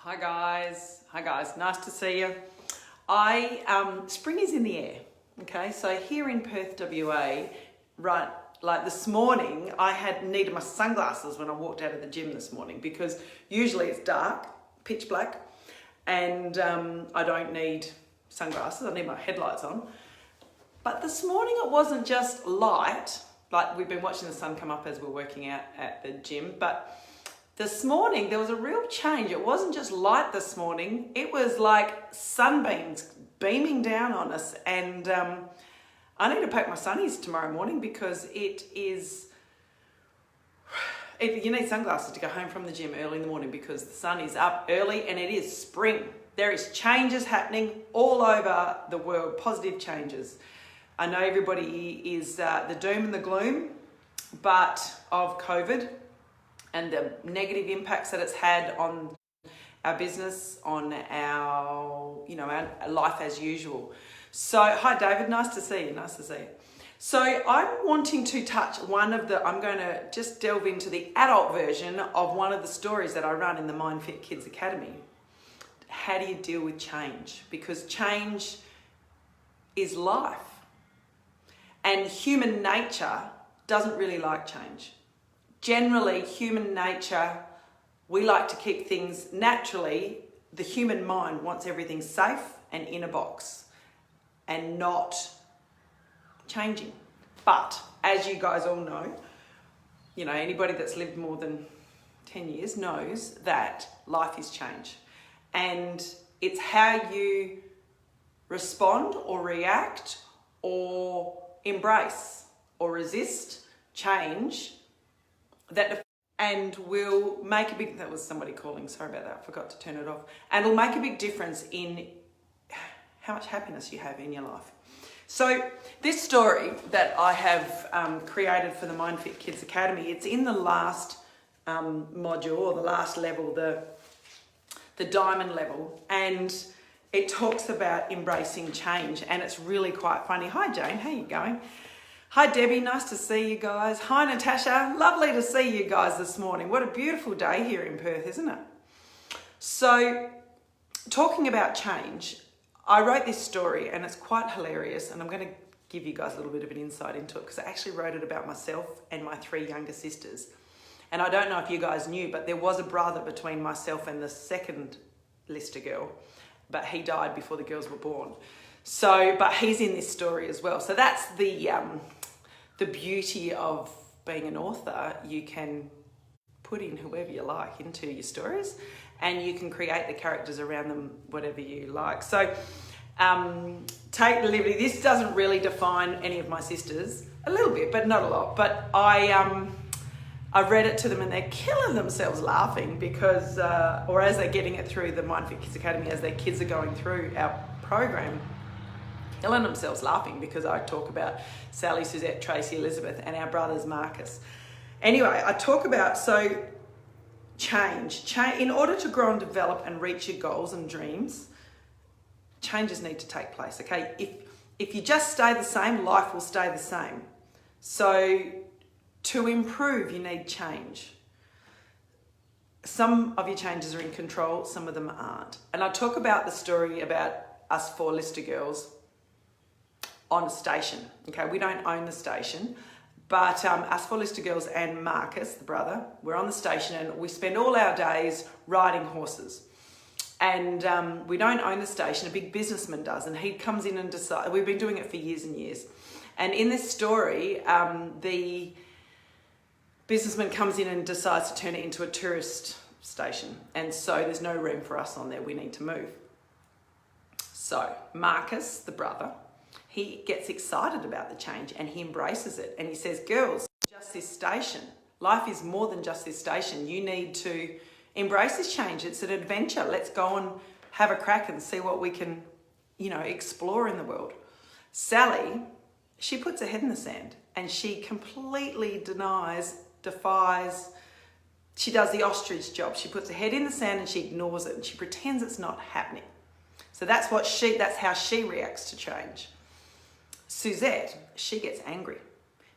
Hi guys, nice to see you. Spring is in the air, okay? So here in Perth, WA, right, like this morning, I had needed my sunglasses when I walked out of the gym this morning because usually it's dark, pitch black, and I don't need sunglasses, I need my headlights on. But this morning it wasn't just light, like we've been watching the sun come up as we're working out at the gym, but this morning there was a real change. It wasn't just light this morning, it was like sunbeams beaming down on us, and I need to pack my sunnies tomorrow morning because you need sunglasses to go home from the gym early in the morning because the sun is up early and it is spring. There is changes happening all over the world, positive changes. I know everybody is the doom and the gloom of COVID and the negative impacts that it's had on our business, on our life as usual. So, hi David, nice to see you. So I'm wanting to touch I'm going to just delve into the adult version of one of the stories that I run in the MindFit Kids Academy. How do you deal with change? Because change is life. And human nature doesn't really like change. Generally, human nature, we like to keep things naturally. The human mind wants everything safe and in a box and not changing. But as you guys all know, anybody that's lived more than 10 years knows that life is change. And it's how you respond or react or embrace or resist change and will make a big, that was somebody calling, sorry about that, I forgot to turn it off, and will make a big difference in how much happiness you have in your life. So this story that I have created for the MindFit Kids Academy, it's in the last module or the last level, the diamond level, and it talks about embracing change, and it's really quite funny. Hi Jane, how you going? Hi Debbie, nice to see you guys. Hi Natasha, lovely to see you guys this morning. What a beautiful day here in Perth, isn't it? So, talking about change, I wrote this story and it's quite hilarious, and I'm going to give you guys a little bit of an insight into it because I actually wrote it about myself and my 3 younger sisters. And I don't know if you guys knew, but there was a brother between myself and the second Lister girl, but he died before the girls were born. So, but he's in this story as well. So that's the beauty of being an author. You can put in whoever you like into your stories, and you can create the characters around them, whatever you like. So, take the liberty. This doesn't really define any of my sisters, a little bit, but not a lot. But I read it to them and they're killing themselves laughing because, or as they're getting it through the MindFit Kids Academy, as their kids are going through our program, killing themselves laughing because I talk about Sally, Suzette, Tracy, Elizabeth, and our brothers Marcus. Anyway, I talk about, change. In order to grow and develop and reach your goals and dreams, changes need to take place, okay? If you just stay the same, life will stay the same. So to improve, you need change. Some of your changes are in control, some of them aren't. And I talk about the story about us 4 Lister girls on a station, okay? We don't own the station, but us 4 Lister girls and Marcus, the brother, we're on the station and we spend all our days riding horses. And we don't own the station, a big businessman does, and he comes in and decides, we've been doing it for years and years. And in this story, the businessman comes in and decides to turn it into a tourist station. And so there's no room for us on there, we need to move. So Marcus, the brother, he gets excited about the change and he embraces it. And he says, girls, just this station. Life is more than just this station. You need to embrace this change. It's an adventure. Let's go and have a crack and see what we can, explore in the world. Sally, she puts her head in the sand and she completely defies. She does the ostrich job. She puts her head in the sand and she ignores it and she pretends it's not happening. So that's how she reacts to change. Suzette, she gets angry.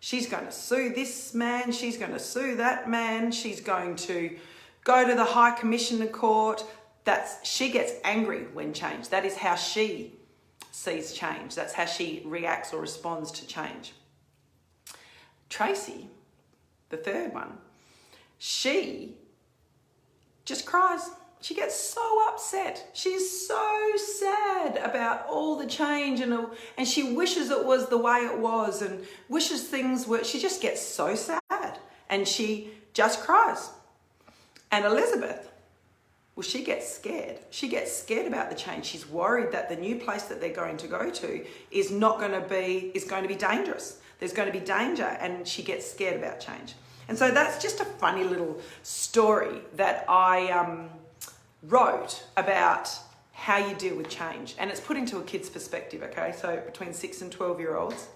She's going to sue this man. She's going to sue that man. She's going to go to the High Commissioner Court. she gets angry when change. That is how she sees change. That's how she reacts or responds to change. Tracy, the third one, she just cries. She gets so upset. She's so sad about all the change and she wishes it was the way it was and wishes things were, she just gets so sad and she just cries. And Elizabeth, well, she gets scared. She gets scared about the change. She's worried that the new place that they're going to go to is going to be dangerous. There's going to be danger and she gets scared about change. And so that's just a funny little story that I wrote about how you deal with change. And it's put into a kid's perspective, okay? So between 6 and 12-year-olds.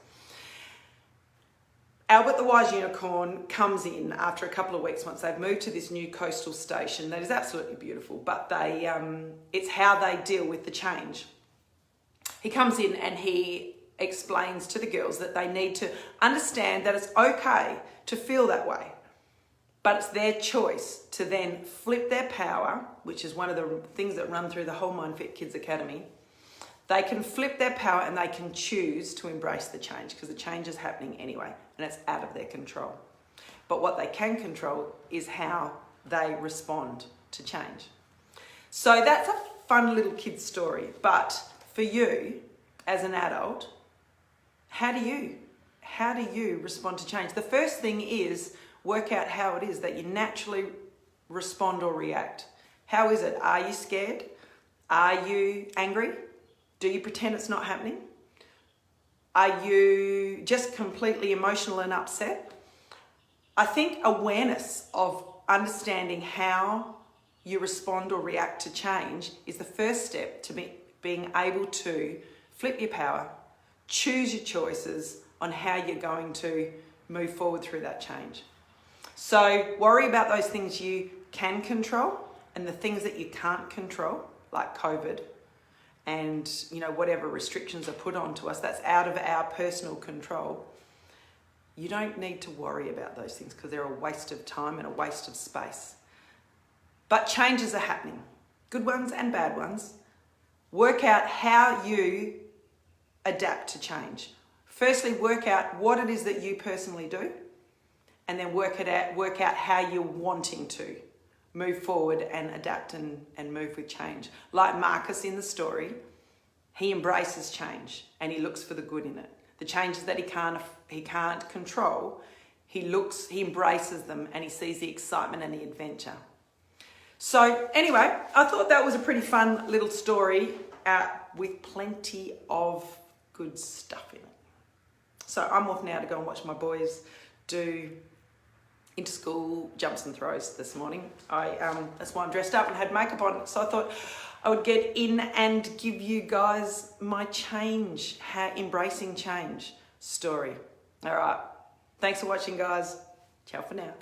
Albert the Wise Unicorn comes in after a couple of weeks once they've moved to this new coastal station that is absolutely beautiful, but it's how they deal with the change. He comes in and he explains to the girls that they need to understand that it's okay to feel that way, but it's their choice to then flip their power, which is one of the things that run through the whole MindFit Kids Academy. They can flip their power and they can choose to embrace the change because the change is happening anyway and it's out of their control. But what they can control is how they respond to change. So that's a fun little kid story. But for you as an adult, how do you respond to change? The first thing is work out how it is that you naturally respond or react. How is it? Are you scared? Are you angry? Do you pretend it's not happening? Are you just completely emotional and upset? I think awareness of understanding how you respond or react to change is the first step to being able to flip your power, choose your choices on how you're going to move forward through that change. So worry about those things you can control and the things that you can't control, like COVID and whatever restrictions are put onto us, that's out of our personal control. You don't need to worry about those things because they're a waste of time and a waste of space. But changes are happening, good ones and bad ones. Work out how you adapt to change. Firstly, work out what it is that you personally do, and then work out how you're wanting to move forward and adapt and move with change. Like Marcus in the story, he embraces change and he looks for the good in it. The changes that he can't control, he embraces them and he sees the excitement and the adventure. So anyway, I thought that was a pretty fun little story with plenty of good stuff in it. So I'm off now to go and watch my boys do inter-school jumps and throws this morning. That's why I'm dressed up and had makeup on. So I thought I would get in and give you guys my embracing change story. All right. Thanks for watching, guys. Ciao for now.